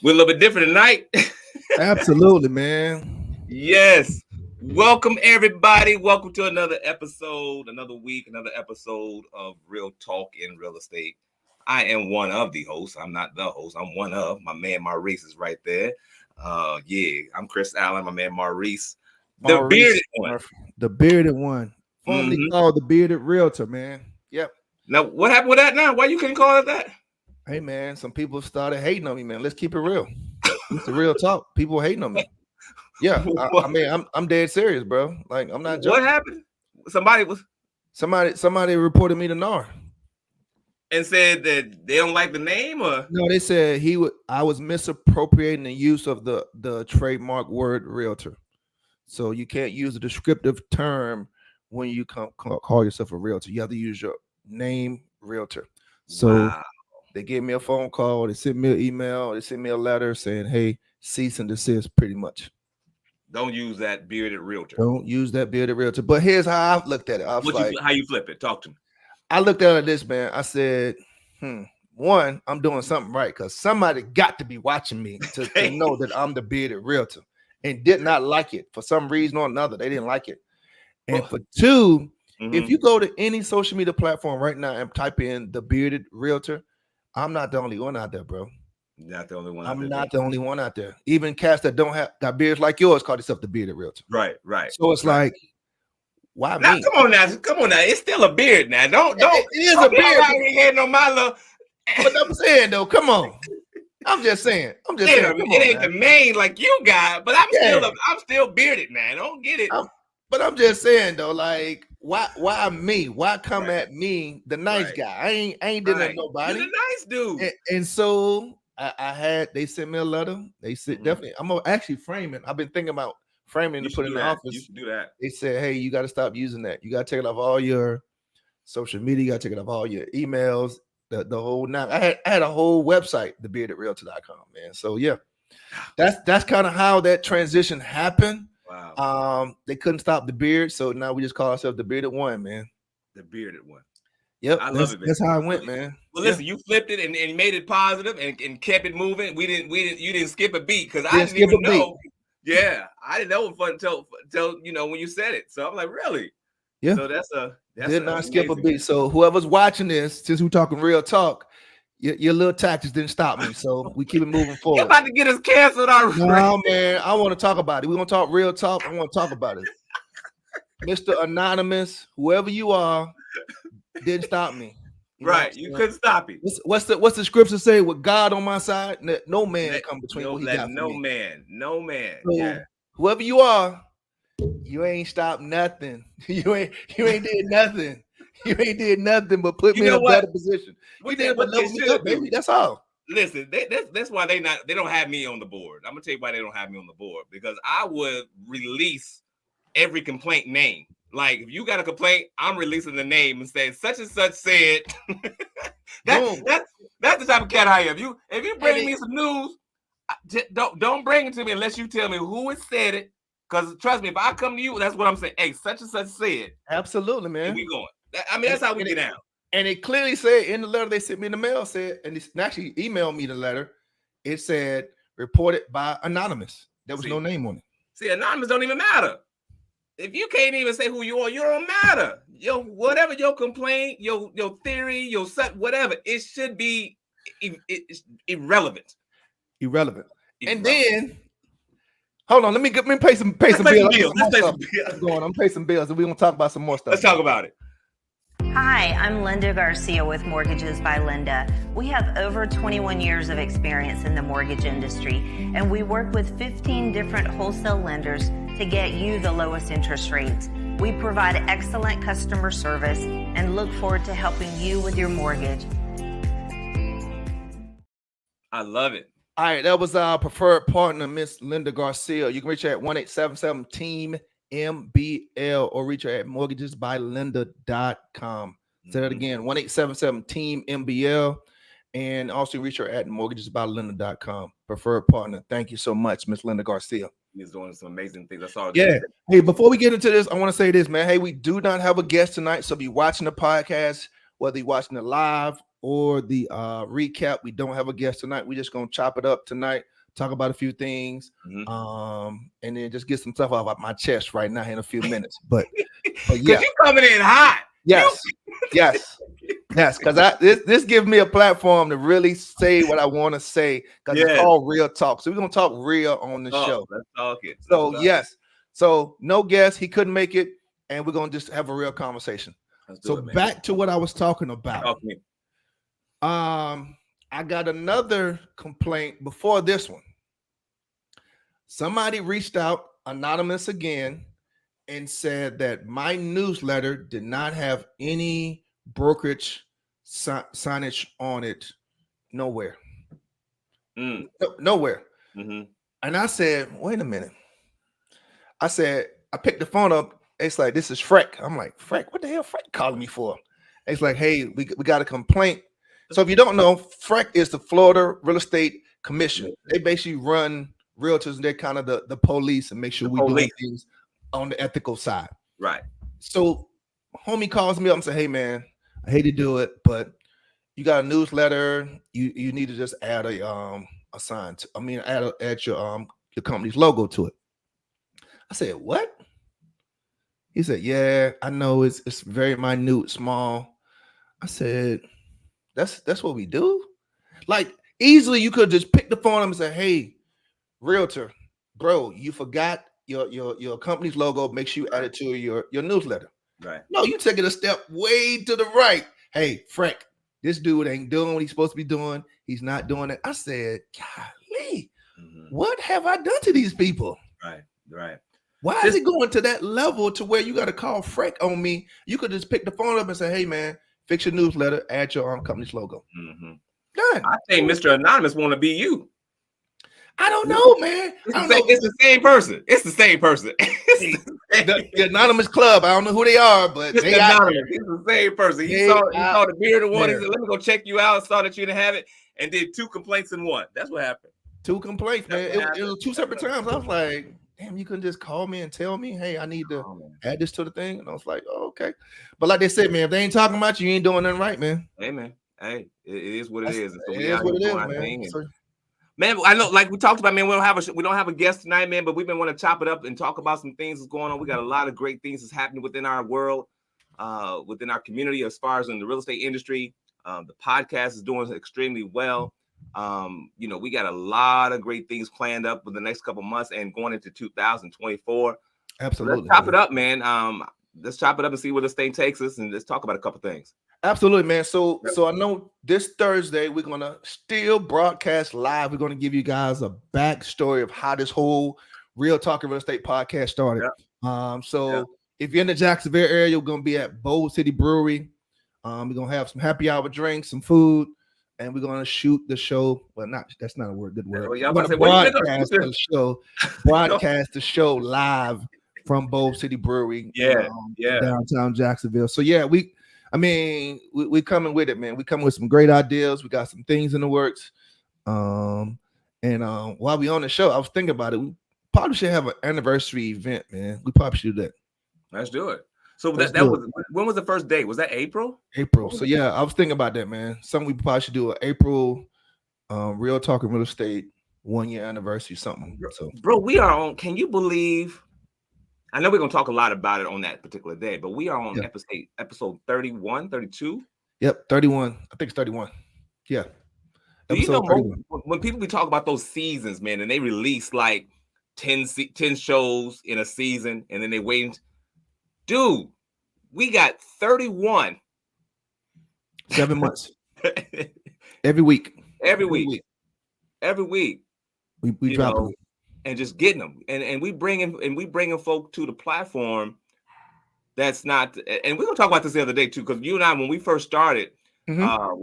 We're a little bit different tonight. Absolutely, man. Yes. Welcome, everybody. Welcome to another episode, another week, another episode of Real Talk in Real Estate. I am one of the hosts. I'm not the host. I'm one of. My man Maurice is right there. I'm Chris Allen, my man Maurice. The Maurice bearded one. Murphy, the bearded one, formerly Mhm. called the bearded realtor, man. Yep. Now, what happened with that now? Why you couldn't call it that? Hey, man, some people started hating on me, man. Let's keep it real. It's the real talk. People hating on me. Yeah, I mean, I'm dead serious, bro. Like, I'm not What joking. happened? Somebody was Somebody reported me to NAR. and said that they don't like the name, or No, they said I was misappropriating the use of the trademark word realtor. So you can't use a descriptive term when you call yourself a realtor. You have to use your name, realtor. So wow. they gave me a phone call. They sent me an email. They sent me a letter saying, "Hey, cease and desist." Pretty much. Don't use that bearded realtor. Don't use that bearded realtor. But here's how I looked at it. I was like, How you flip it? Talk to me. I looked at it this, man. I said, one, I'm doing something right because somebody got to be watching me to know that I'm the bearded realtor, and did not like it for some reason or another. They didn't like it. And for two, if you go to any social media platform right now and type in the bearded realtor, I'm not the only one out there, bro. Not the only one. I'm not the only one out there. Even cats that don't have got beards like yours call themselves the bearded realtor. Right. So it's like, why now, me? come on now. It's still a beard now. Don't. It is a beard. Ain't on my little. But I'm saying though, come on. I'm just saying. It ain't the main like you got, but I'm still bearded now. Don't get it. But I'm just saying though, like, why me? Why come at me, the nice guy? I ain't did nobody. You're the nice dude. And so they sent me a letter. They said definitely I'm gonna actually frame it. I've been thinking about framing to put in the office. You should do that. They said, hey, you got to stop using that. You got to take it off all your social media. You got to take it off all your emails. The whole nine. I had a whole website, thebeardedrealtor.com, man. So yeah, that's kind of how that transition happened. Wow. They couldn't stop the beard, so now we just call ourselves the bearded one, man. The bearded one. Yep, I love it, man. That's how it went, man. Well, listen, you flipped it and made it positive and kept it moving. You didn't skip a beat because I didn't even know. Yeah, I didn't know until when you said it. So I'm like, really? Yeah. So that's did not skip a beat. So whoever's watching this, since we're talking real talk, your little tactics didn't stop me. So we keep it moving forward. You're about to get us canceled already. No, man, I want to talk about it. We're gonna talk real talk. I want to talk about it. Mr. Anonymous, whoever you are, didn't stop me. Right, you couldn't stop it. What's the scripture say? With God on my side, no man come between what he got for me. No man. So, yeah. Whoever you are, you ain't stopped nothing. You ain't did nothing. You ain't did nothing but put me in a better position. We did what level me up, baby. That's all. Listen, that's why they don't have me on the board. I'm gonna tell you why they don't have me on the board, because I would release every complaint name. Like, if you got a complaint, I'm releasing the name and saying such and such said. That's the type of cat I am. If you bring me some news, don't bring it to me unless you tell me who it said it. Because trust me, if I come to you, that's what I'm saying. Hey, such and such said. Absolutely, man. We going. I mean, that's how we get down. And it clearly said in the letter they sent me in the mail, and they actually emailed me the letter. It said reported by Anonymous. There was no name on it. See, Anonymous don't even matter. If you can't even say who you are, you don't matter. Whatever your complaint, your theory, your whatever, it should be irrelevant. Irrelevant. And then, hold on, let me pay some bills. I'm pay some bills, and we're gonna talk about some more stuff. Let's talk about it. Hi, I'm Linda Garcia with Mortgages by Linda. We have over 21 years of experience in the mortgage industry, and we work with 15 different wholesale lenders to get you the lowest interest rates. We provide excellent customer service and look forward to helping you with your mortgage. I love it. All right, that was our preferred partner, Miss Linda Garcia. You can reach her at 1-877-TEAM-MBL or reach her at mortgagesbylinda.com. Say that again, 1-877-TEAM-MBL, and also reach her at mortgagesbylinda.com. Preferred partner. Thank you so much, Miss Linda Garcia. He's doing some amazing things. That's all. Yeah. Hey, before we get into this, I want to say this, man. Hey, we do not have a guest tonight, so be watching the podcast, whether you're watching it live or the recap. We don't have a guest tonight. We're just gonna chop it up tonight, talk about a few things, and then just get some stuff off my chest right now in a few minutes. But yeah, you coming in hot. Yes. Because this gives me a platform to really say what I want to say. Because it's called Real Talk. So we're gonna talk real on the show. Let's talk it. So yes. So no guest, he couldn't make it, and we're gonna just have a real conversation. So back to what I was talking about. Talk to me. I got another complaint before this one. Somebody reached out, anonymous again, and said that my newsletter did not have any brokerage signage on it. Nowhere. Nowhere. And I said, wait a minute. I picked the phone up. It's like, this is Freck. I'm like, Freck, what the hell Freck calling me for? It's like, hey, we got a complaint. So if you don't know, Freck is the Florida Real Estate Commission. They basically run realtors, and they're kind of the police and make sure we do things on the ethical side. Right. So homie calls me up and say, hey man, I hate to do it, but you got a newsletter. You need to just add a sign to, add your company's logo to it. I said, what? He said, yeah, I know it's very minute, small. I said, that's what we do. Like easily you could just pick the phone up and say, hey, realtor, bro, you forgot your company's logo. Make sure you add it to your newsletter. Right. No, you take it a step way to the right. Hey, Frank, this dude ain't doing what he's supposed to be doing. He's not doing it. I said, golly, what have I done to these people? Right. Why is it going to that level to where you got to call Frank on me? You could just pick the phone up and say, hey, man, fix your newsletter, add your company's logo. Done. I think Mr. Anonymous want to be you. I don't know, man. It's the same person. It's the same person. the Anonymous Club. I don't know who they are, but it's anonymous. It's the same person. He saw the bearded one. He said, let me go check you out. Saw that you didn't have it and did 2 complaints in one. That's what happened. 2 complaints, man. It was 2 separate times. I was like, damn, you couldn't just call me and tell me, hey, I need to add this to the thing. And I was like, oh, okay. But like they said, man, if they ain't talking about you, you ain't doing nothing right, man. Hey, man. Hey, it is what it is. So it is what it is, man. Man, I know, like we talked about, man, we don't have a guest tonight, man, but we've been wanting to chop it up and talk about some things that's going on. We got a lot of great things that's happening within our world, within our community, as far as in the real estate industry. The podcast is doing extremely well. We got a lot of great things planned up for the next couple months and going into 2024. Absolutely. Let's chop it up, man. Let's chop it up and see where this thing takes us, and let's talk about a couple things. Absolutely, man. So I know this Thursday we're gonna still broadcast live. We're gonna give you guys a backstory of how this whole Real Talk Real Estate podcast started. If you're in the Jacksonville area, we're gonna be at Bold City Brewery. We're gonna have some happy hour drinks, some food, and we're gonna shoot the show. Well, that's not a good word. We're gonna broadcast the show live from Bold City Brewery. Downtown Jacksonville. So we coming with it, man. We coming with some great ideas. We got some things in the works. While we on the show, I was thinking about it. We probably should have an anniversary event, man. We probably should do that. Let's do it. So when was the first date? Was that April? April. So I was thinking about that, man. Something we probably should do an April Real Talk Real Estate 1-year anniversary, something. Bro, we are on. Can you believe? I know we're going to talk a lot about it on that particular day, but we are on episode 31, 32. Yep, 31. I think it's 31. Yeah. Do you know when people be talking about those seasons, man, and they release like 10 shows in a season, and then they wait. Dude, we got 31. 7 months. Every week. Every week. We drop them. And just getting them, and we bringing folk to the platform. That's not, and we're gonna talk about this the other day too, because you and I, when we first started, we thought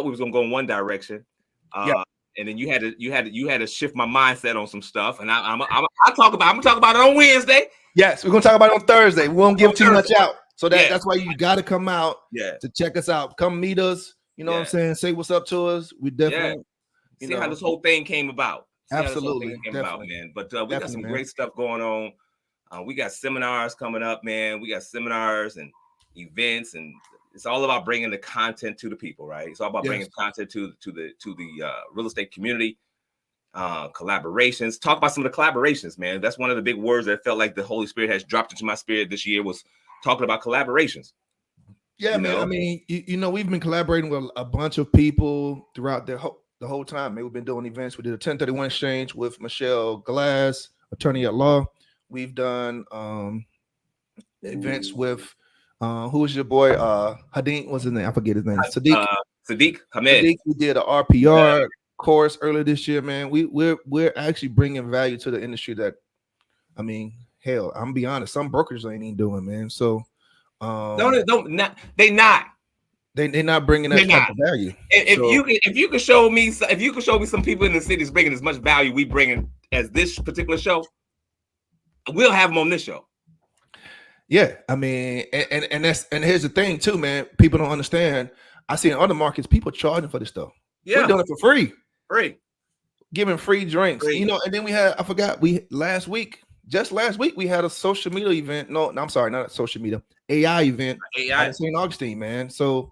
we was gonna go in one direction, and then you had to shift my mindset on some stuff, and I'm gonna talk about it on Wednesday. Yes, we're gonna talk about it on Thursday. We won't give too much out, so that's why you got to come out to check us out. Come meet us. You know what I'm saying? Say what's up to us. We definitely see how this whole thing came about. Absolutely, man. But we got some great stuff going on. We got seminars coming up, man. We got seminars, and events, and it's all about bringing the content to the people, right? It's all about bringing content to the real estate community. Collaborations. Talk about some of the collaborations, man. That's one of the big words that felt like the Holy Spirit has dropped into my spirit this year, was talking about collaborations. Yeah, man. I mean, you know, we've been collaborating with a bunch of people throughout the whole time. Man, we've been doing events. We did a 1031 exchange with Michelle Glass, attorney at law. We've done events with who was your boy? Hadeen, what's his name? I forget his name. Sadiq Hamed. We did an RPR course earlier this year, man. We're actually bringing value to the industry that, I mean, hell, I'm gonna be honest, some brokers ain't even doing, man. So they're not bringing that type of value. If you could show me some people in the cities bringing as much value we bringing as this particular show, we'll have them on this show. Yeah, I mean, and here's the thing too, man. People don't understand. I see in other markets people charging for this stuff. Yeah, we're doing it for free, giving free drinks. You know, and then last week we had a social media event. No, I'm sorry, not a social media, AI event at St. Augustine, man. So,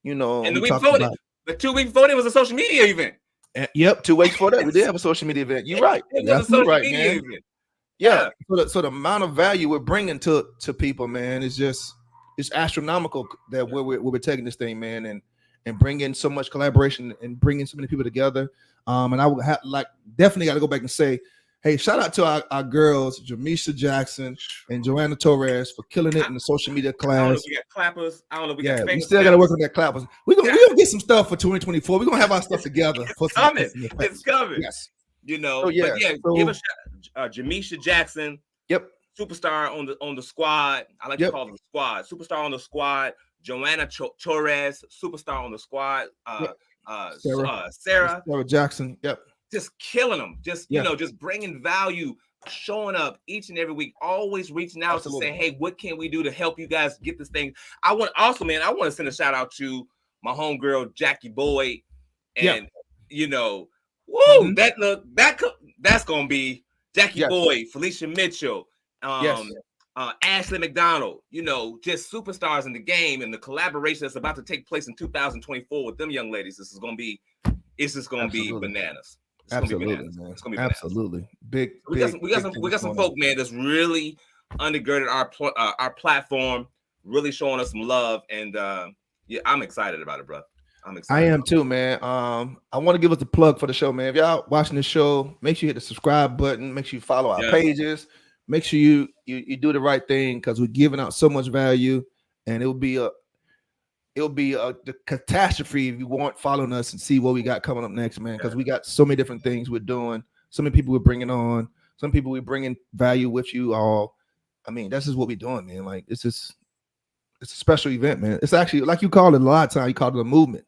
you know, and the 2 weeks before it was a social media event. Yep, 2 weeks before that we did have a social media event. You're right. That's right, man. Event. Yeah. So the amount of value we're bringing to people, man, is just, it's astronomical that we're taking this thing, man, and bringing so much collaboration and bringing so many people together. And I would definitely got to go back and say, hey, shout out to our girls, Jamisha Jackson and Joanna Torres, for killing it in the social media class. I don't know if we got clappers. I don't know if we got we still got to work on that clappers. We're gonna get some stuff for 2024. We're gonna have our stuff together. It's coming. Yes. You know, give a shout out. Jamisha Jackson. Yep. Superstar on the squad. I like to call them the squad. Superstar on the squad. Joanna Torres, superstar on the squad. Sarah Jackson. Yep. Just killing them. You know, just bringing value, showing up each and every week, always reaching out to say, hey, what can we do to help you guys get this thing? I want to send a shout out to my homegirl Jackie Boyd, and you know, woo, that's gonna be Jackie Boyd, Felicia Mitchell, Ashley McDonald, you know, just superstars in the game, and the collaboration that's about to take place in 2024 with them young ladies. It's just gonna be bananas. It's absolutely, gonna be bananas. Man. It's gonna be bananas. Absolutely. We got some folk, man, that's really undergirded our platform, really showing us some love, and I'm excited about it, bro. I'm excited. I am too, man. I want to give us a plug for the show, man. If y'all watching the show, make sure you hit the subscribe button. Make sure you follow our pages. Make sure you do the right thing, because we're giving out so much value, and it'll be the catastrophe if you weren't following us and see what we got coming up next, man. Because we got so many different things we're doing, so many people we're bringing on, some people we're bringing value with you all. I mean, that's just what we're doing, man. Like, it's a special event, man. It's actually, like you call it a lot of times, you call it a movement.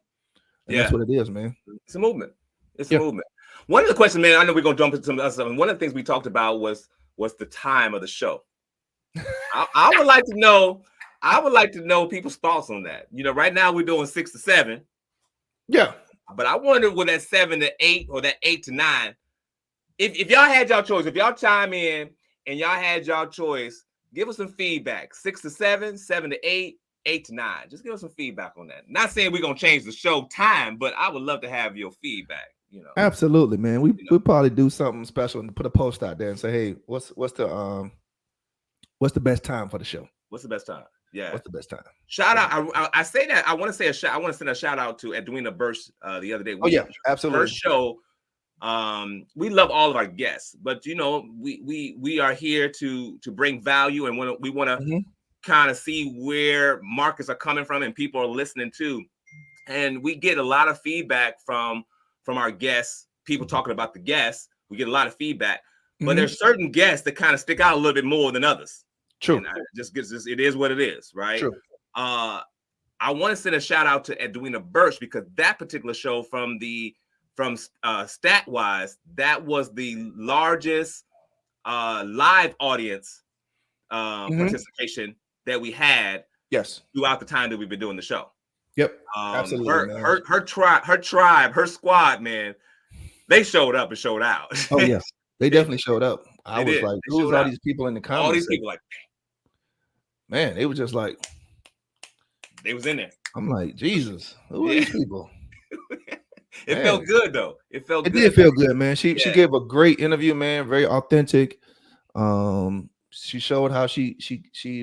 And that's what it is, man. It's a movement. It's a movement. One of the questions, man, I know we're gonna jump into some other stuff. And one of the things we talked about was the time of the show. I would like to know people's thoughts on that. You know, right now we're doing 6 to 7. Yeah. But I wonder, with that 7 to 8 or that 8 to 9, if y'all had y'all choice, if y'all chime in and y'all had y'all choice, give us some feedback. 6 to 7, 7 to 8, 8 to 9. Just give us some feedback on that. Not saying we're gonna change the show time, but I would love to have your feedback. You know, absolutely, man. We'll probably do something special and put a post out there and say, hey, what's the best time for the show? What's the best time? Yeah, what's the best time? Shout out. I say that. I want to send a shout out to Edwina Burst the other day. Absolutely. First show. We love all of our guests, but you know, we are here to bring value, and we want to kind of see where markets are coming from and people are listening to, and we get a lot of feedback from our guests. People talking about the guests, we get a lot of feedback, but there's certain guests that kind of stick out a little bit more than others. True. It is what it is, right? True. I want to send a shout out to Edwina Birch, because that particular show, from stat wise, that was the largest live audience participation that we had. Yes. Throughout the time that we've been doing the show. Yep. Absolutely. Her tribe, her squad, man, they showed up and showed out. Oh yes, they definitely showed up. I was like, who's all these people in the comments? All these people, like, man, they were just like, They was in there. I'm like, Jesus, who are Yeah. these people? It Man. felt good though. It felt It good. did feel good, man. She Yeah. gave a great interview, man. Very authentic. She showed how she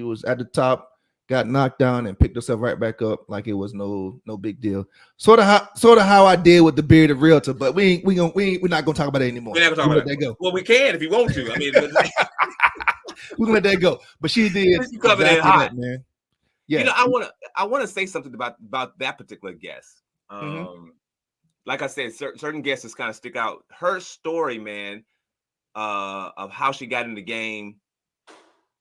was at the top, got knocked down, and picked herself right back up like it was no big deal. Sort of how I did with the bearded realtor, but we're not gonna talk about it anymore. We're not gonna talk We'll about let that go. Well, we can if you want to. I mean, We're gonna let that go. But she did you covered it exactly hot. that, man. Yeah. You know, I wanna say something about that particular guest. Like I said, certain guests just kind of stick out. Her story, man, of how she got in the game,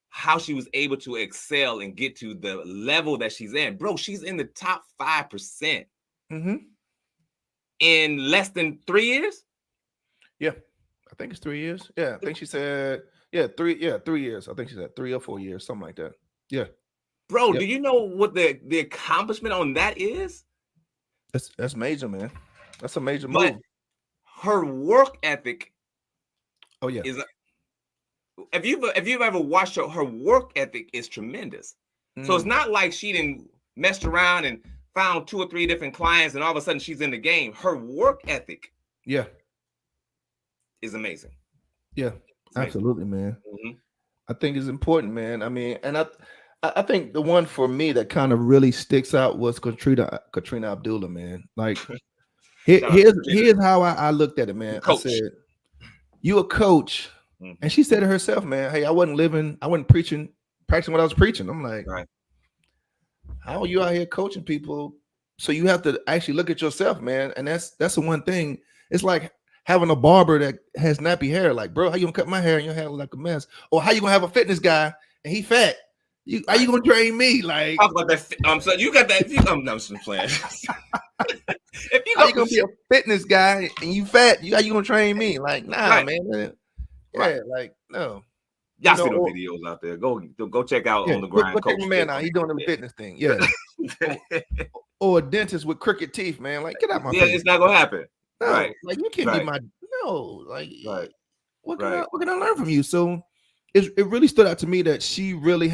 how she was able to excel and get to the level that she's in. Bro, she's in the top 5% in less than 3 years. Yeah, I think it's 3 years. Yeah, I think she said 3 years. I think she said 3 or 4 years, something like that. Yeah. Bro, do you know what the accomplishment on that is? That's major, man. That's a major But move. her work ethic. Oh yeah. Is if you've ever watched her work ethic is tremendous. So it's not like she didn't messed around and found 2 or 3 different clients and all of a sudden she's in the game. Her work ethic, is amazing. Yeah, absolutely, man. I think it's important, man. I mean, and I think the one for me that kind of really sticks out was Katrina Abdullah, man. Like, here's how I looked at it, man. I said, "You a coach," and she said it herself, man. Hey, I wasn't practicing what I was preaching. I'm like, how are you out here coaching people? So you have to actually look at yourself, man. And that's the one thing. It's like having a barber that has nappy hair. Like, bro, how you gonna cut my hair and your hair look like a mess? Or how you gonna have a fitness guy and he fat? How you gonna train me? Like, talk about that. So you got that. I'm just playing. How you gonna be a fitness guy and you fat? How you gonna train me? Like, nah, man. Yeah, like no. Y'all see the videos out there. Go check out on the grind. Go check my man out. He doing the fitness thing. Yeah. or a dentist with crooked teeth, man. Like, get out my face. It's not gonna happen. No, like you can't be my like. What can I learn from you? So it really stood out to me that she really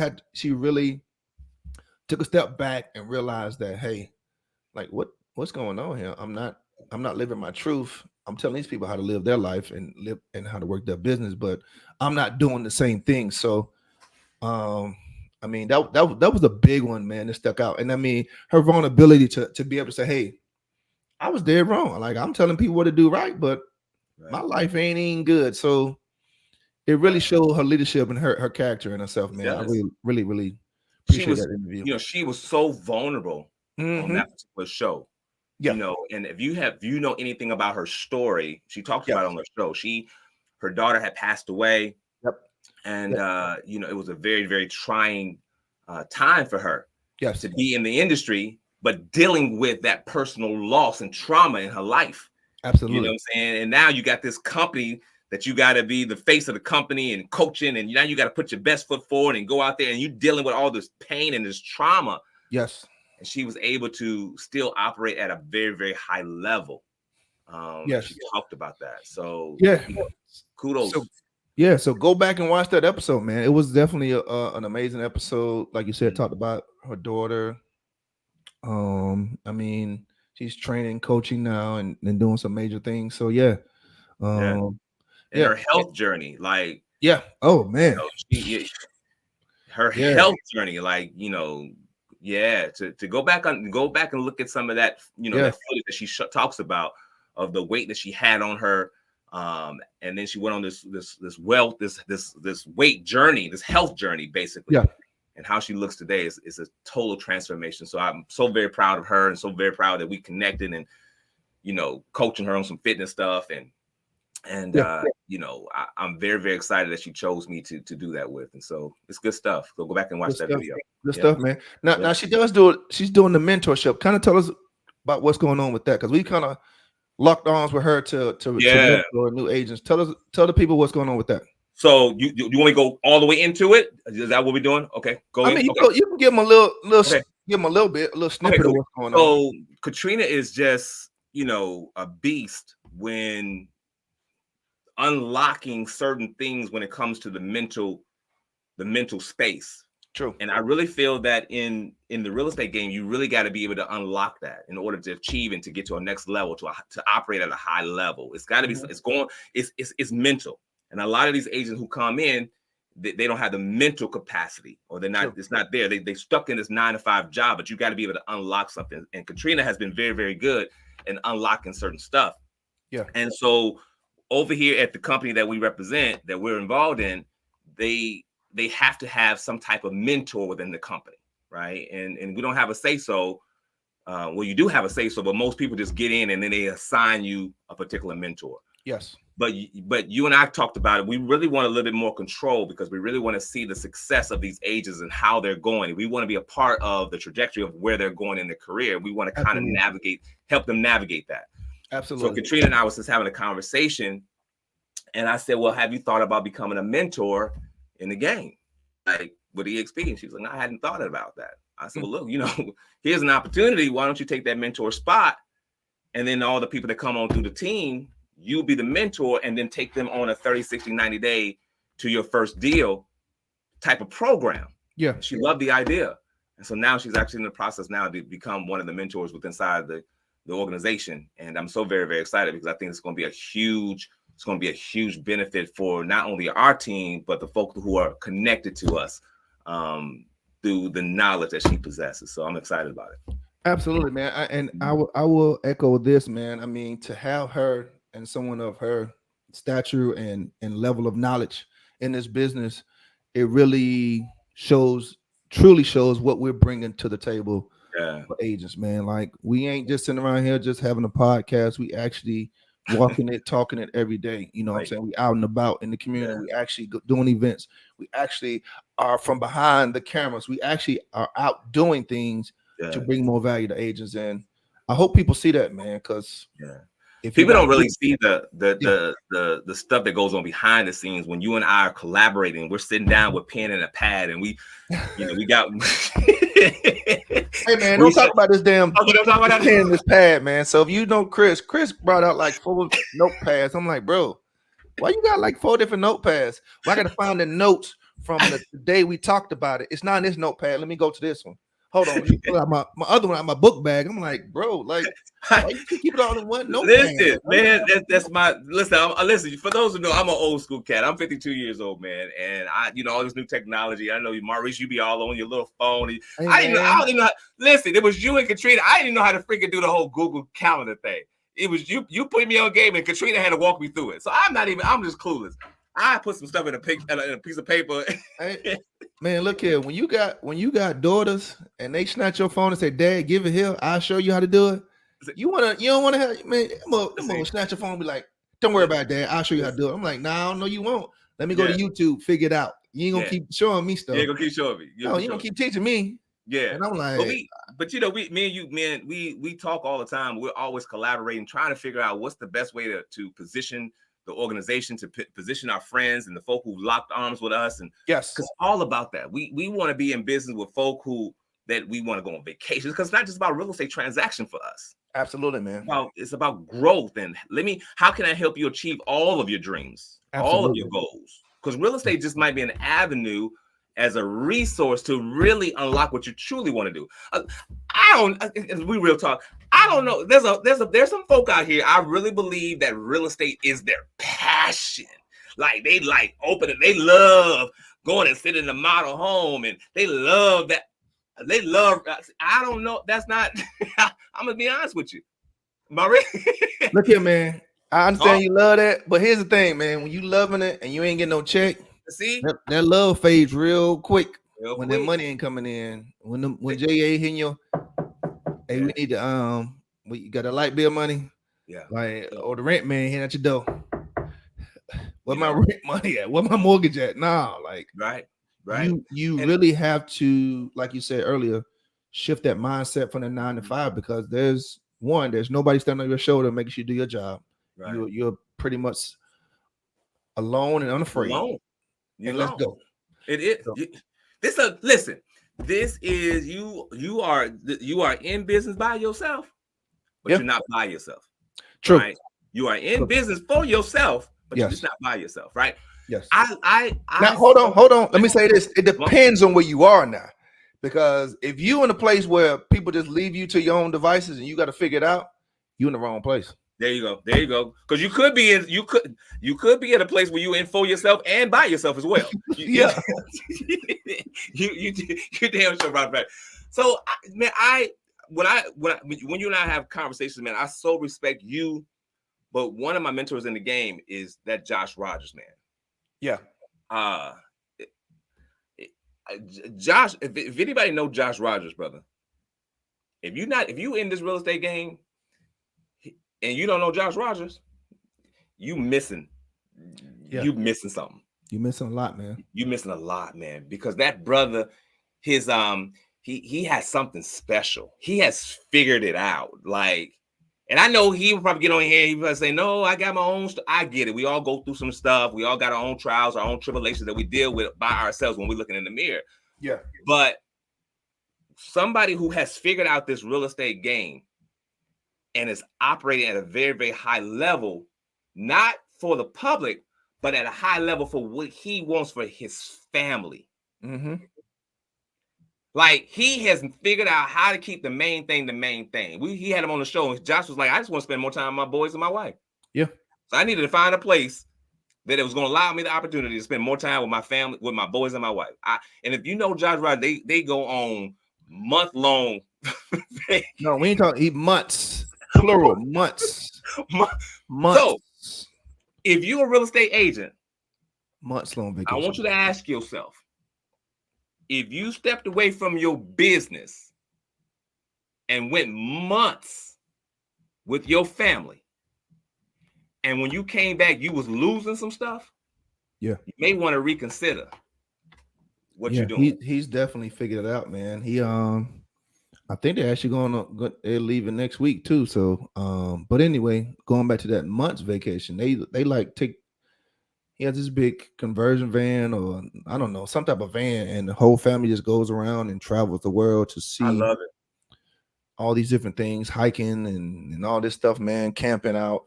took a step back and realized that, hey, like what's going on here? I'm not living my truth. I'm telling these people how to live their life and live and how to work their business, but I'm not doing the same thing. So, I mean, that was a big one, man. That stuck out. And I mean, her vulnerability to be able to say, hey, I was dead wrong. Like, I'm telling people what to do right, but my life ain't even good. So it really showed her leadership and her character and herself, man. I really appreciate that interview. You know, she was so vulnerable on that particular show. You know, and if you know anything about her story, she talks about it on the show. Her daughter had passed away. And you know, it was a very, very trying time for her to be in the industry, but dealing with that personal loss and trauma in her life. Absolutely. You know what I'm saying? And now you got this company that you got to be the face of the company and coaching, and now you got to put your best foot forward and go out there and you dealing with all this pain and this trauma. Yes. And she was able to still operate at a very, very high level. She talked about that. So kudos. So go back and watch that episode, man. It was definitely an amazing episode. Like you said, talked about her daughter. I mean, she's training, coaching now, and doing some major things. So and her health journey, like oh man, you know, her health journey, like you know, to go back and look at some of that, you know, that footage that she talks about of the weight that she had on her. And then she went on this weight journey, this health journey, basically. And how she looks today is a total transformation. So I'm so very proud of her and so very proud that we connected and, you know, coaching her on some fitness stuff. And you know, I'm very, very excited that she chose me to do that with. And so it's good stuff. So go back and watch that video. Good stuff, man. Now she does do it. She's doing the mentorship. Kind of tell us about what's going on with that. Because we kind of locked arms with her to mentor new agents. Tell the people what's going on with that. So you want to go all the way into it? Is that what we're doing? Okay, go. I mean, you can give them a little give them a little snippet of what's going on. So Katrina is just, you know, a beast when unlocking certain things when it comes to the mental space. True. And I really feel that in the real estate game, you really got to be able to unlock that in order to achieve and to get to a next level, to operate at a high level. It's got to be, it's mental. And a lot of these agents who come in, they don't have the mental capacity, or they're not, it's not there. They stuck in this 9-to-5 job, but you got to be able to unlock something. And Katrina has been very, very good in unlocking certain stuff. Yeah. And so over here at the company that we represent, that we're involved in, they have to have some type of mentor within the company, right? And we don't have a say-so. Well, you do have a say-so, but most people just get in and then they assign you a particular mentor. Yes. But you and I talked about it. We really want a little bit more control because we really want to see the success of these agents and how they're going. We want to be a part of the trajectory of where they're going in their career. We want to kind of help them navigate that. Absolutely. So Katrina and I was just having a conversation, and I said, well, have you thought about becoming a mentor in the game, like with EXP? And she was like, no, I hadn't thought about that. I said, well, look, here's an opportunity. Why don't you take that mentor spot? And then all the people that come on through the team, you'll be the mentor, and then take them on a 30, 60, 90 day to your first deal type of program. Yeah. She loved the idea. And so now she's actually in the process now to become one of the mentors within inside the organization. And I'm so very, very excited because I think it's going to be a huge benefit for not only our team, but the folks who are connected to us through the knowledge that she possesses. So I'm excited about it. Absolutely, man. I will echo this, man. I mean, to have her and someone of her stature and level of knowledge in this business, it really truly shows what we're bringing to the table for agents, man. Like, we ain't just sitting around here just having a podcast. We actually walking it, talking it every day. You know what I'm saying? We out and about in the community. We actually doing events. We actually are from behind the cameras. We actually are out doing things to bring more value to agents. And I hope people see that, man, because if people don't really see the stuff that goes on behind the scenes when you and I are collaborating, we're sitting down with pen and a pad, and we got. Hey man, don't talk about this damn pen and this pad, man. So if you know Chris brought out like 4 notepads. I'm like, bro, why you got like 4 different notepads? Well, I got to find the notes from the day we talked about it. It's not in this notepad. Let me go to this one. Hold on, you pull out my other one out my book bag. I'm like, bro, like, why you keep it all in one notepad? Listen, man, that's my listen. For those who know, I'm an old school cat. I'm 52 years old, man, and I, all this new technology. I know you, Maurice, you be all on your little phone. Hey, I don't even know. Listen, it was you and Katrina. I didn't even know how to freaking do the whole Google Calendar thing. It was you put me on game, and Katrina had to walk me through it. So I'm just clueless. I put some stuff in a piece of paper. Hey, man, look here. When you got daughters and they snatch your phone and say, "Dad, give it here. I'll show you how to do it." You don't want to have, man. I'm gonna snatch your phone and be like, "Don't worry about it, Dad. I'll show you how to do it." I'm like, "Nah, no, you won't. Let me go to YouTube, figure it out. You ain't gonna keep showing me stuff. You ain't gonna keep showing me. No, you gonna keep teaching me." Yeah, and I'm like, but me and you, man, we talk all the time. We're always collaborating, trying to figure out what's the best way to position the organization, to position our friends and the folk who locked arms with us. And because all about that, we want to be in business with folk that we want to go on vacations, because it's not just about real estate transaction for us. Absolutely, man. It's about growth. And how can I help you achieve all of your dreams, all of your goals? Because real estate just might be an avenue as a resource to really unlock what you truly want to do. We real talk. I don't know. There's some folk out here. I really believe that real estate is their passion. Like they open it. They love going and sitting in the model home, and they love that. I don't know. That's not. I'm gonna be honest with you, Maurice. Look here, man. I understand you love that, but here's the thing, man. When you loving it and you ain't getting no check, see that love fades real quick when that money ain't coming in. When JA hitting your, hey, we need to you got a light bill money, or the rent man hitting at your door. Where my rent money at? Where my mortgage at? Nah, like right. You really have to, like you said earlier, shift that mindset from the 9 to 5, because there's nobody standing on your shoulder making sure you do your job. Right. You're pretty much alone and unafraid. Let's go. It is. Listen. This is you are in business by yourself, but you're not by yourself. True. Right? You are in business for yourself, but you're just not by yourself, right? Yes. Now hold on. Let me say this. It depends on where you are now. Because if you in a place where people just leave you to your own devices and you got to figure it out, you in the wrong place. There you go. Because you could be in a place where you in for yourself and by yourself as well. You damn sure about that. So man, when you and I have conversations, man, I so respect you. But one of my mentors in the game is that Josh Rogers, man. Yeah. Josh, if anybody know Josh Rogers, brother, if you in this real estate game and you don't know Josh Rogers, you missing something. You missing a lot, man. You missing a lot, man, because that brother, his he has something special. He has figured it out. Like, and I know he would probably get on here. He would say, "No, I got my own." I get it. We all go through some stuff. We all got our own trials, our own tribulations that we deal with by ourselves when we're looking in the mirror. Yeah. But somebody who has figured out this real estate game and is operating at a very, very high level, not for the public, but at a high level for what he wants for his family. Mm-hmm. Like, he has figured out how to keep the main thing the main thing. He had him on the show, and Josh was like, I just want to spend more time with my boys and my wife. Yeah. So I needed to find a place that it was going to allow me the opportunity to spend more time with my family, with my boys and my wife. And if you know Josh Rogers, they go on month-long. No, we ain't talking months. Plural, months. Months. So, if you're a real estate agent, months-long vacation. I want you to ask yourself, if you stepped away from your business and went months with your family, and when you came back, you was losing some stuff, yeah, you may want to reconsider what you're doing. He's definitely figured it out, man. He I think they're actually they're leaving next week too. So but anyway, going back to that month's vacation, they like take. He has this big conversion van, or I don't know, some type of van, and the whole family just goes around and travels the world to see. I love it. All these different things, hiking and all this stuff, man, camping out.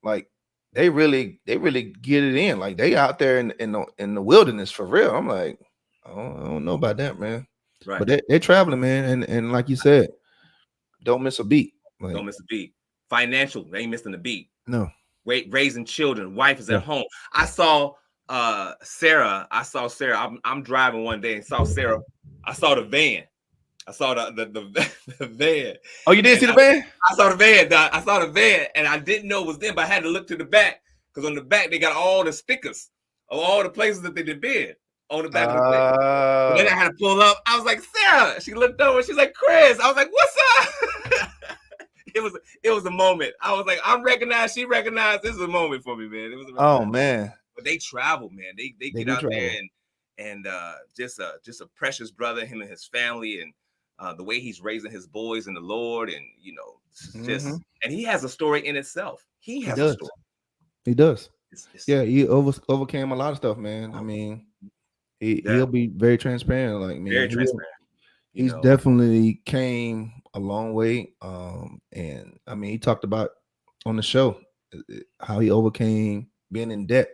Like they really get it in. Like they out there in the wilderness for real. I'm like, I don't know about that, man. Right. But they're traveling, man, and like you said, don't miss a beat. Like, don't miss a beat. Financial, they ain't missing a beat. No. Raising children, wife is at home. I saw Sarah. I'm driving one day and saw Sarah. I saw the van. I saw the van. Oh, you didn't see the van? I saw the van. I saw the van, and I didn't know it was them, but I had to look to the back because on the back they got all the stickers of all the places that they did bid on the back of the thing. But then I had to pull up. I was like, Sarah. She looked over. She's like, Chris. I was like, what's up? It was a moment. I was like, I'm recognized. She recognized. This is a moment for me, man. It was. Oh man. But they travel, man. They get out there and just a precious brother, him and his family, and the way he's raising his boys in the Lord, and just and he has a story in itself. He has a story. He does. He overcame a lot of stuff, man. I mean, he'll be very transparent. Like, man, very transparent. He's definitely came a long way. And I mean, he talked about on the show how he overcame being in debt.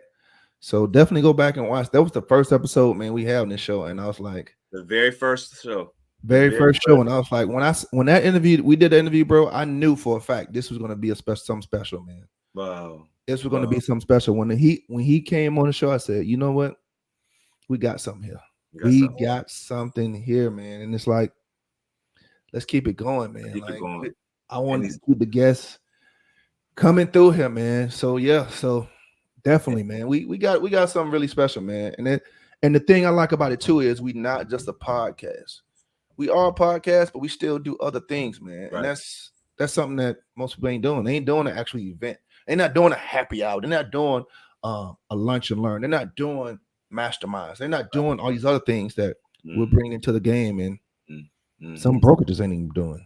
So definitely go back and watch. That was the first episode, man, we had on this show, and I was like, the very first show. Very first show, and I was like, when that interview, we did the interview, bro, I knew for a fact this was going to be something special, man. Wow. This was going to be something special. When he came on the show, I said, you know what? We got something here. We got something here, man. And it's like, let's keep it going, man. Keep it going. I want to keep the guests coming through here, man. So yeah, so definitely, man. We got something really special, man. And the thing I like about it too is we not just a podcast. We are a podcast, but we still do other things, man. Right. And that's something that most people ain't doing. They ain't doing an actual event. They're not doing a happy hour. They're not doing a lunch and learn. They're not doing masterminds. They're not doing all these other things that we're bringing into the game. And some brokerages ain't even doing.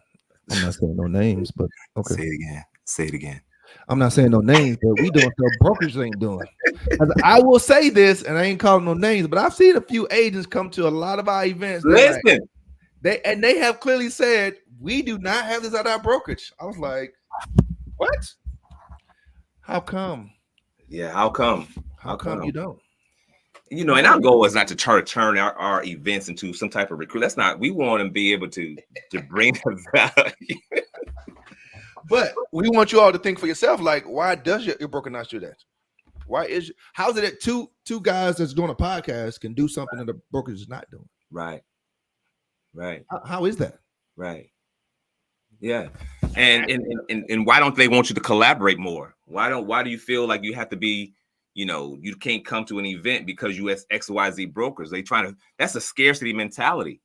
I'm not saying no names, but okay. Say it again. I'm not saying no names, but we doing stuff brokerages ain't doing. I will say this, and I ain't calling no names, but I've seen a few agents come to a lot of our events. Listen. They have clearly said, we do not have this at our brokerage. I was like, what? How come? Yeah, how come? How come you don't? You know, and our goal is not to try to turn our events into some type of recruit. That's not. We want to be able to bring the value. But we want you all to think for yourself, like, why does your broker not do that? How's it that two guys that's doing a podcast can do something that the brokerage is not doing? Right. How is that? Right. Yeah. And why don't they want you to collaborate more? Why do you feel like you have to be, you can't come to an event because you have XYZ brokers? That's a scarcity mentality.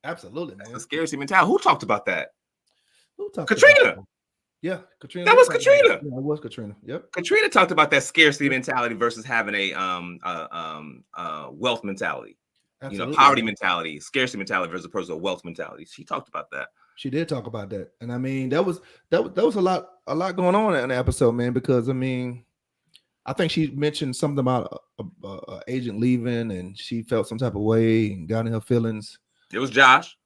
Absolutely, man. That's a scarcity mentality. Who talked about that? Katrina. Yeah, Katrina. That was Katrina. Yeah, it was Katrina. Yep. Katrina talked about that scarcity mentality versus having a wealth mentality. Absolutely. Poverty mentality, scarcity mentality versus personal wealth mentality. She talked about that. She did talk about that, and I mean that was a lot going on in the episode, man. Because I mean, I think she mentioned something about a agent leaving, and she felt some type of way and got in her feelings. It was Josh.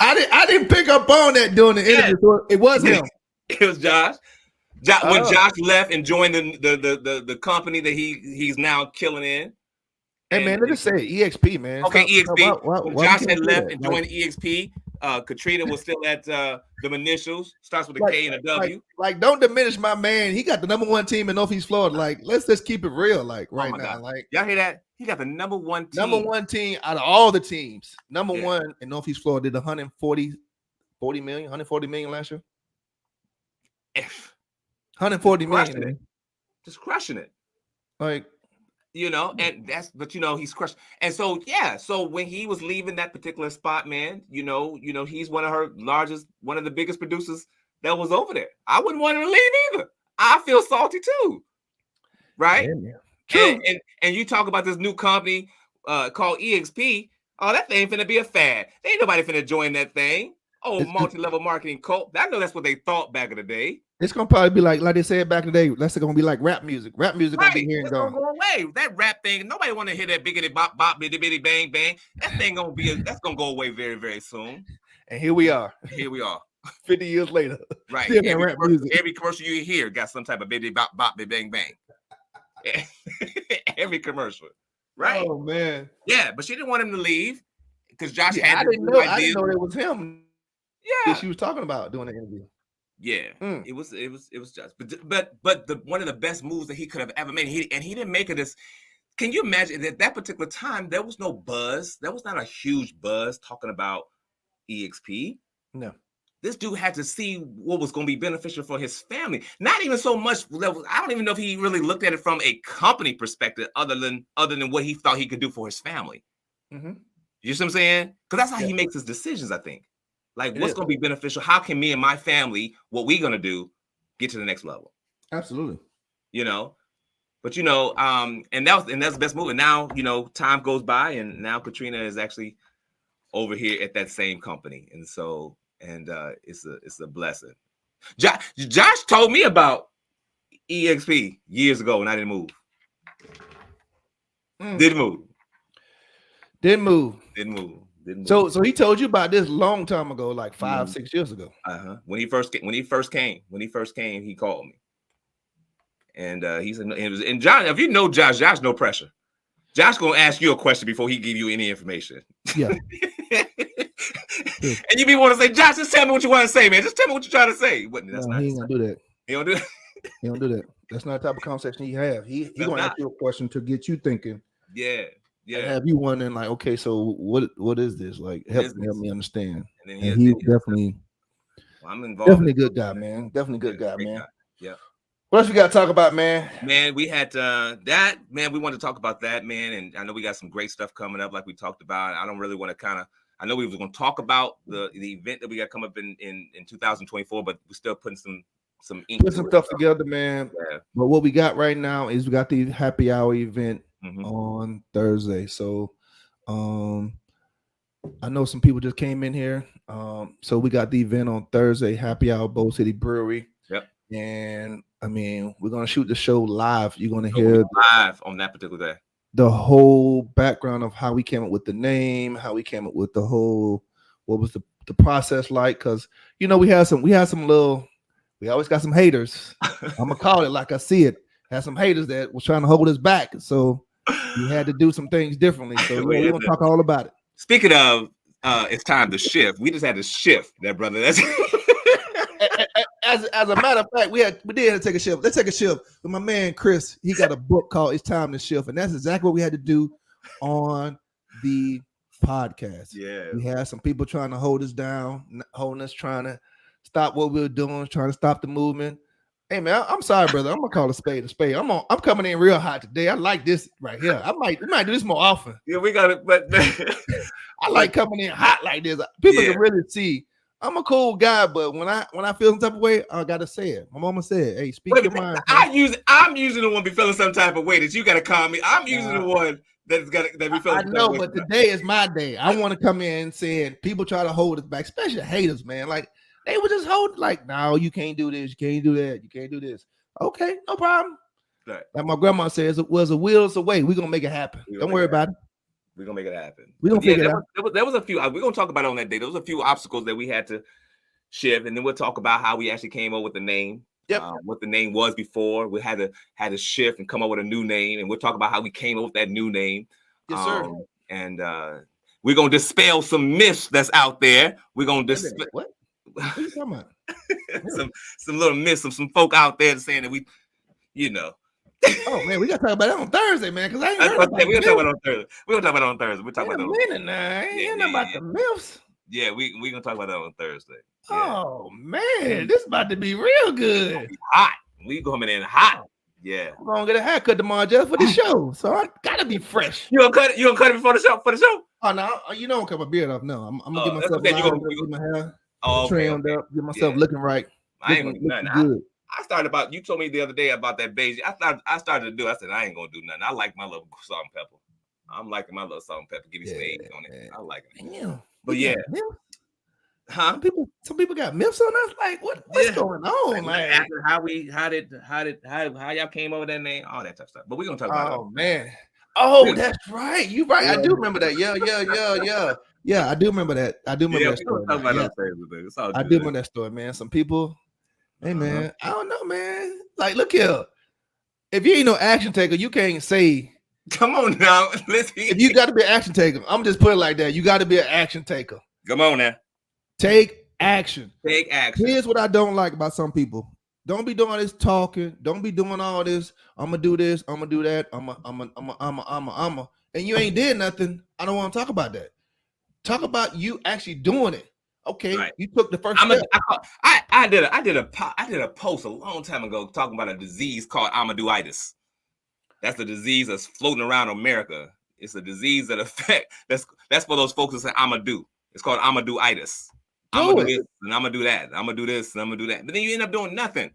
I didn't pick up on that during the interview. So it was him. It was Josh. When Josh left and joined the company that he's now killing in. Hey man, let us say EXP, man. Okay, EXP. When Josh had left and joined EXP, Katrina was still at the initials. Starts with a K and a W. Like, don't diminish my man. He got the #1 team in Northeast Florida. Like, let's just keep it real. Like right now, God. Like y'all hear that? He got the #1 team. #1 team out of all the teams. #1 in Northeast Florida did 140 million last year. 140 million. Just crushing it. Like, and he's crushed. And so, so when he was leaving that particular spot, man, he's one of the biggest producers that was over there. I wouldn't want him to leave either. I feel salty too. Right? Yeah, true. And you talk about this new company called EXP. Oh, that thing finna be a fad. There ain't nobody finna join that thing. Oh, multi-level marketing cult. I know that's what they thought back in the day. It's gonna probably be like they said back in the day. That's gonna be like rap music. Rap music gonna be here and gone. Gonna go away. That rap thing. Nobody want to hear that biggity bop bop bitty bitty bang bang. That thing that's gonna go away very very soon. And here we are. 50 years later. Right. Every commercial you hear got some type of bitty bop bop bitty bang bang. Every commercial. Right. Oh man. Yeah, but she didn't want him to leave because Josh had. I didn't know it was him. Yeah. That she was talking about doing the interview. Yeah, it was just, but one of the best moves that he could have ever made. He didn't make it as. Can you imagine that particular time there was no buzz? There was not a huge buzz talking about EXP. No, this dude had to see what was going to be beneficial for his family. Not even so much. I don't even know if he really looked at it from a company perspective, other than what he thought he could do for his family. Mm-hmm. You see what I'm saying? Because that's how he makes his decisions, I think. Like, what's going to be beneficial? How can me and my family, what we going to do, get to the next level? Absolutely. But and that's the best move. And now, time goes by, and now Katrina is actually over here at that same company, and so it's a blessing. Josh told me about EXP years ago, and I didn't move. Didn't move. So he told you about this long time ago, like 5-6 years ago. When he first came, he called me, and he said, and John, if you know Josh, no pressure. Josh gonna ask you a question before he give you any information. Yeah. And you be want to say, Josh, just tell me what you want to say, man. Just tell me what you're trying to say. He ain't gonna do that. He don't do that. He don't do that. That's not the type of conversation he have. He gonna ask you a question to get you thinking. Yeah. And have you wondering, like, okay, so what is this? Like, help me understand. And he's definitely, I'm involved. Definitely a good guy, man. Definitely good guy, man. Yeah. What else we got to talk about, man? Man, we had that, man. We wanted to talk about that, man. And I know we got some great stuff coming up, like we talked about. I don't really want to I know we were going to talk about the event that we got come up in 2024, but we're still putting some stuff together, man. Yeah. But what we got right now is we got the happy hour event on Thursday. So I know some people just came in here. So we got the event on Thursday, happy hour, Bow City Brewery. Yep. And I mean, we're gonna shoot the show live. You're gonna hear live on that particular day the whole background of how we came up with the name, how we came up with the whole, what was the process like? Because we had some little, we always got some haters. I'm gonna call it like I see it. had some haters that was trying to hold us back. So we had to do some things differently. So we're gonna talk all about it. Speaking of, it's time to shift. We just had to shift that, brother. That's as a matter of fact, we did have to take a shift. Let's take a shift. But my man Chris, he got a book called "It's Time to Shift," and that's exactly what we had to do on the podcast. Yeah, we had some people trying to hold us down, holding us, trying to stop what we were doing, trying to stop the movement. Hey man, I'm sorry, brother. I'm gonna call a spade a spade. I'm coming in real hot today. I like this right here. We might do this more often. Yeah, we got it. But I like coming in hot like this. People can really see I'm a cool guy, but when I feel some type of way, I gotta say it. My mama said, "Hey, speak your mind." I'm usually the one be feeling some type of way that you gotta calm me. I'm usually the one that be feeling. I know, but today is my day. I want to come in saying people try to hold us back, especially haters, man. Like they would just hold, like, no, you can't do this, you can't do that, you can't do this. Okay, no problem. Right. Like my grandma says, it was a wheels away. We're gonna make it happen. Don't worry about it. We're gonna make it happen. We're gonna figure it out. There was a few. We're gonna talk about it on that day. There was a few obstacles that we had to shift, and then we'll talk about how we actually came up with the name. Yep. What the name was before. We had to shift and come up with a new name, and we'll talk about how we came up with that new name. Yes, sir. And we're gonna dispel some myths that's out there. We're gonna dispel what? What are you talking about? some little myths, some folk out there saying that we, Oh man, we gotta talk about that on Thursday, man. Because I ain't heard about we're gonna talk about it on Thursday. We're gonna talk about it on Thursday. We're talking about it. I ain't hearing about the myths. Yeah, we're gonna talk about that on Thursday. Yeah. Oh man, this is about to be real good. Hot. We coming in hot. Yeah. I'm gonna get a haircut tomorrow just for the show. So I gotta be fresh. You gonna cut it? You gonna cut it before the show? For the show? Oh no, you don't cut my beard off. No, I'm gonna get myself get my hair trimmed up, get myself looking right. I ain't gonna do nothing. Good. I started about. You told me the other day about that beige. I started to do. I said I ain't gonna do nothing. I like my little salt and pepper. I'm liking my little salt and pepper. Give me some eggs on it. I like it. Damn. But yeah. Huh? Some people got myths on us. Like what's going on? Like how y'all came over that name, all that type of stuff. But we're gonna talk about it. Oh man. Oh, that's right. You right. I do remember that. Yeah. Yeah, I do remember that. I do remember that story. I do remember that story, man. Some people, hey man, I don't know, man. Like, look here. If you ain't no action taker, you can't say. Come on now, listen. If you got to be an action taker, I'm just putting it like that. You got to be an action taker. Come on now. Take action. Take action. Here's what I don't like about some people. Don't be doing this talking. Don't be doing all this. I'm gonna do this. I'm gonna do that. I'm a. And you ain't did nothing. I don't want to talk about that. Talk about you actually doing it. Okay, right. You took the first step. I did a post a long time ago talking about a disease called Amaduitis. That's the disease that's floating around America. It's a disease that that's for those folks that say Amadou. It's called Amaduitis. I'm gonna do this and I'm gonna do that. I'm gonna do this and I'm gonna do that. But then you end up doing nothing.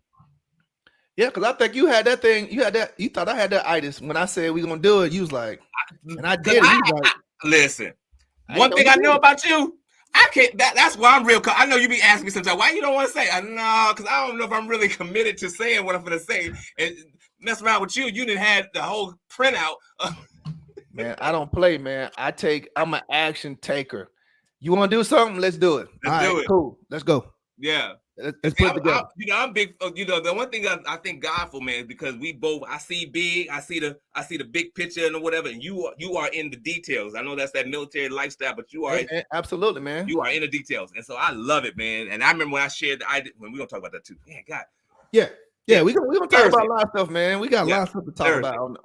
Yeah, because I think you had that thing. You thought I had that itis. When I said we gonna do it, you was like, and I did it. Listen, one thing I know about you, I can't. That's why I'm real. I know you be asking me sometimes why you don't want to say. No, because I don't know if I'm really committed to saying what I'm gonna say. And mess around with you. You didn't have the whole printout. Man, I don't play, man. I'm an action taker. You want to do something? Let's do it. Let's do it. Cool. Let's go. Yeah. Let's put it together. I'm big. The one thing I thank God for, man, is because we both. I see big. I see the big picture and whatever. And you are in the details. I know that's that military lifestyle, but you are absolutely, man. You are in the details, and so I love it, man. And I remember when I shared when we're gonna talk about that too. Man, God. Yeah. We're gonna talk about a lot of stuff, man. We got a lot of stuff to talk about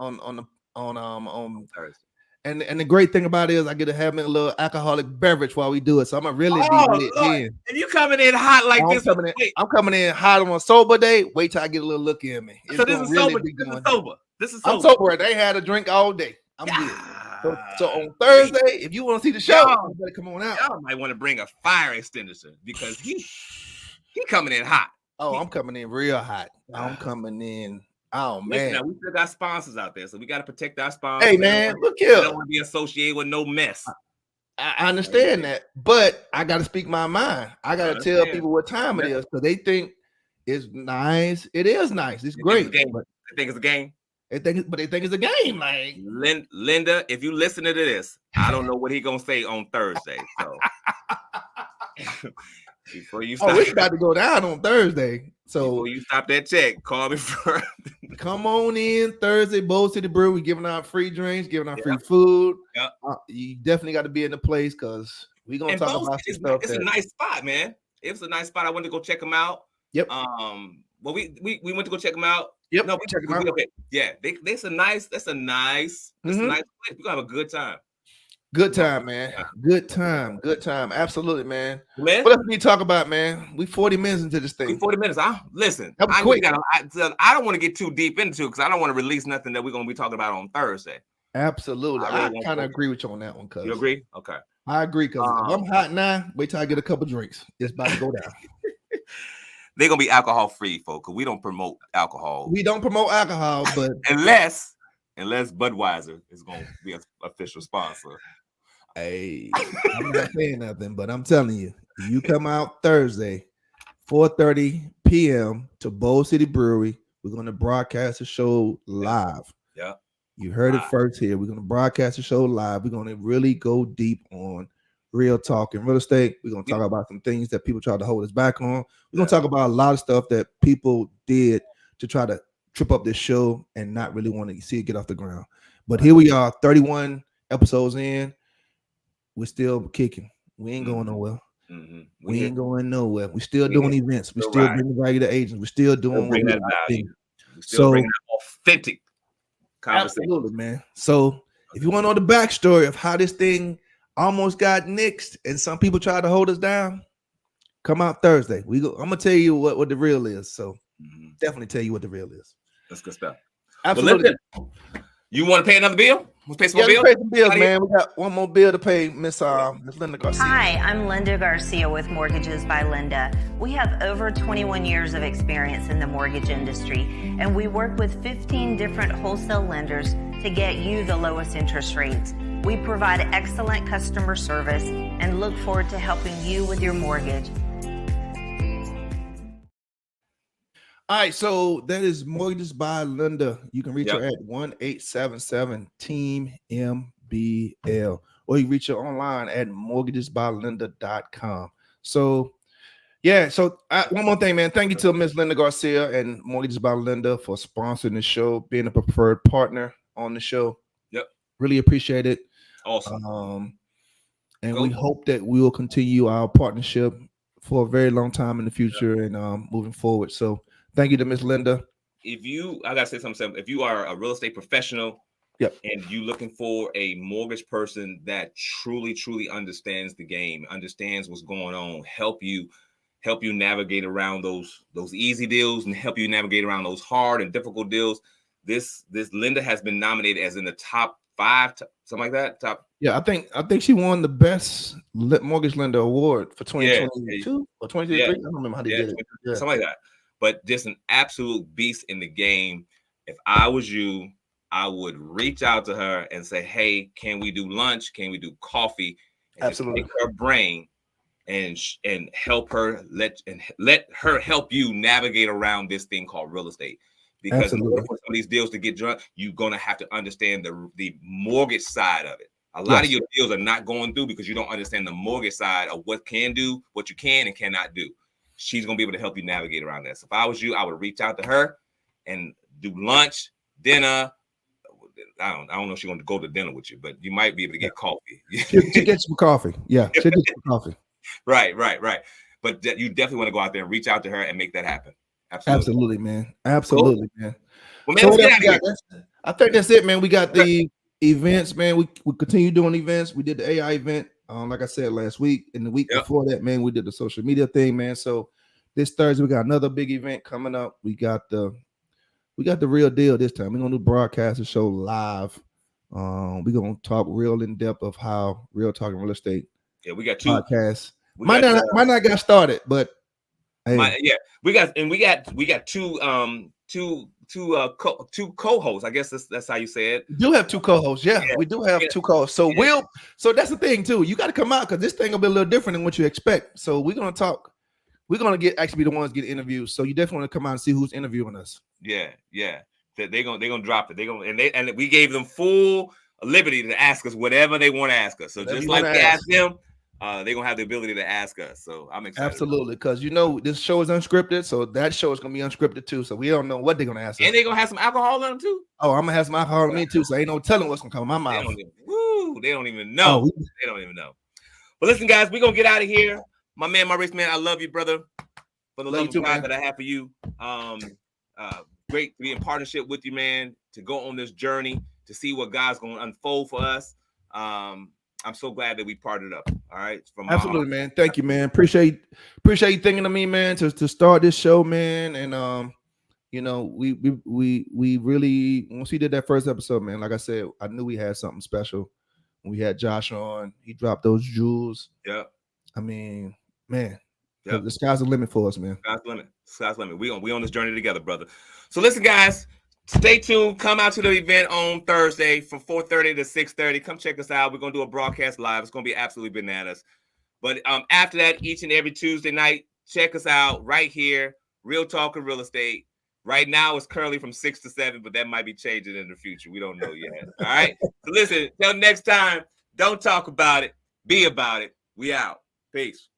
on Thursday. And the great thing about it is I get to have me a little alcoholic beverage while we do it. So I'm gonna really be lit in. And you coming in hot like this? I'm coming in hot on a sober day. Wait till I get a little look in me. So this is sober. This is sober. I'm sober. They had a drink all day. I'm good. So on Thursday, if you want to see the show, you better come on out. Y'all might want to bring a fire extinguisher because he coming in hot. Oh, I'm coming in real hot. I'm coming in. Oh man, now, we still got sponsors out there, so we got to protect our sponsors. Hey man, look here. I don't want to be associated with no mess. I understand that, but I got to speak my mind. I got to tell people what time it is because they think it's nice. It is nice. It's great. They think it's a game. They think it's a game. Like Linda, if you listen to this, I don't know what he gonna say on Thursday. So before you start, it's about to go down on Thursday. So before you stop that check, call me first. come on in Thursday, Bold City Brew. We giving out free drinks, giving out Yeah. free food. Yeah. You definitely got to be in the place because we're gonna talk about some stuff. It's a nice spot, man. It was a nice spot. I went to go check them out. Yep. Well, we went to go check them out. Yep. No, check them out. Okay. Yeah, that's a nice place. We're gonna have a good time. Good time, man. Good time. Absolutely, man. Man, what else we talk about, man? We 40 minutes into this thing. 40 minutes. Listen, that was quick. I don't want to get too deep into it because I don't want to release nothing that we're going to be talking about on Thursday. Absolutely. I kind of agree with you on that one. You agree? Okay. I agree because if I'm hot now, wait till I get a couple drinks. It's about to go down. They're going to be alcohol free, folks, because we don't promote alcohol. We don't promote alcohol, but unless Budweiser is going to be an official sponsor. Hey, I'm not saying nothing, but I'm telling you, you come out Thursday, 4:30 p.m. to Bold City Brewery. We're going to broadcast the show live. Yeah. You heard it first here. We're going to broadcast the show live. We're going to really go deep on real talk and real estate. We're going to talk about some things that people try to hold us back on. We're going to talk about a lot of stuff that people did to try to trip up this show and not really want to see it get off the ground. But here we are, 31 episodes in. We're still kicking. We ain't going nowhere. We ain't going nowhere. We're still doing events. We're still bringing value to agents. We're still doing what we value. We're still bringing authentic conversation. Absolutely, man. So if you want to know the backstory of how this thing almost got nixed and some people tried to hold us down, come out Thursday. I'm gonna tell you what the real is. So definitely tell you what the real is. That's good stuff. Absolutely. Well, you want to pay another bill? Let's pay some more bills? Pay some bills, man. We got one more bill to pay, Miss Linda Garcia. Hi, I'm Linda Garcia with Mortgages by Linda. We have over 21 years of experience in the mortgage industry, and we work with 15 different wholesale lenders to get you the lowest interest rates. We provide excellent customer service and look forward to helping you with your mortgage. All right, so that is Mortgages by Linda. You can reach her at 1-877-TEAM-MBL, or you reach her online at mortgagesbylinda.com. So, one more thing, man. Thank you to Miss Linda Garcia and Mortgages by Linda for sponsoring the show, being a preferred partner on the show. Yep. Really appreciate it. Awesome. And we hope that we will continue our partnership for a very long time in the future and moving forward. So, thank you to Miss Linda. I gotta say something. If you are a real estate professional, and you looking for a mortgage person that truly understands the game, understands what's going on, help you navigate around those easy deals and help you navigate around those hard and difficult deals. This Linda has been nominated as in the top 5, something like that. I think she won the best mortgage lender award for 2022 or 2023. I don't remember how they did it. Something like that. But just an absolute beast in the game. If I was you, I would reach out to her and say, "Hey, can we do lunch? Can we do coffee?" And absolutely, take her brain and help her let her help you navigate around this thing called real estate. Because in order for some of these deals to get done, you're gonna have to understand the mortgage side of it. A lot of your deals are not going through because you don't understand the mortgage side of what you can and cannot do. She's gonna be able to help you navigate around that. So if I was you, I would reach out to her and do lunch, dinner. I don't know if she's gonna go to dinner with you, but you might be able to get coffee. She'll get some coffee. Yeah, she'll get some coffee. Right. But you definitely want to go out there and reach out to her and make that happen. Absolutely, man. Absolutely, cool. Man. Well, man, let's get out of here. I think that's it, man. We got the events, man. We continue doing events. We did the AI event, like I said last week, and the week before that, man, we did the social media thing, man. So this Thursday we got another big event coming up. We got the real deal this time. We're gonna do broadcast the show live. We're gonna talk real in depth of how real talking real estate. Yeah, we got 2 podcasts. Might not got started, but hey. We got 2 co-hosts. I guess that's how you say it. We do have 2 co-hosts. Yeah, we do have 2 co-hosts. So so that's the thing too. You got to come out because this thing will be a little different than what you expect. So we're gonna talk. We're gonna be the ones get interviews. So you definitely want to come out and see who's interviewing us. Yeah. They're gonna drop it. And we gave them full liberty to ask us whatever they want to ask us. So just like we asked them, they're gonna have the ability to ask us. So I'm excited. Absolutely, because this show is unscripted, so that show is gonna be unscripted too. So we don't know what they're gonna ask us. And they're gonna have some alcohol in them too. Oh, I'm gonna have some alcohol in me too, so ain't no telling what's gonna come out my mouth. They don't even know. They don't even know. But listen, guys, we're gonna get out of here. My man Maurice, man, I love you, brother. For the love of God that I have for you. Great to be in partnership with you, man, to go on this journey to see what God's gonna unfold for us. I'm so glad that we partnered up. All right. Absolutely, man. Thank you, man. Appreciate you thinking of me, man, to start this show, man. And we really, once we did that first episode, man, like I said, I knew we had something special. When we had Josh on, he dropped those jewels. Yeah. I mean, man, the sky's the limit for us, man. Sky's the limit. Sky's the limit. We on this journey together, brother. So listen, guys. Stay tuned. Come out to the event on Thursday from 4:30 to 6:30. Come check us out. We're going to do a broadcast live. It's going to be absolutely bananas. But after that, each and every Tuesday night, check us out right here, Real Talk and Real Estate. Right now, it's currently from 6 to 7, but that might be changing in the future. We don't know yet. All right? So listen, till next time, don't talk about it. Be about it. We out. Peace.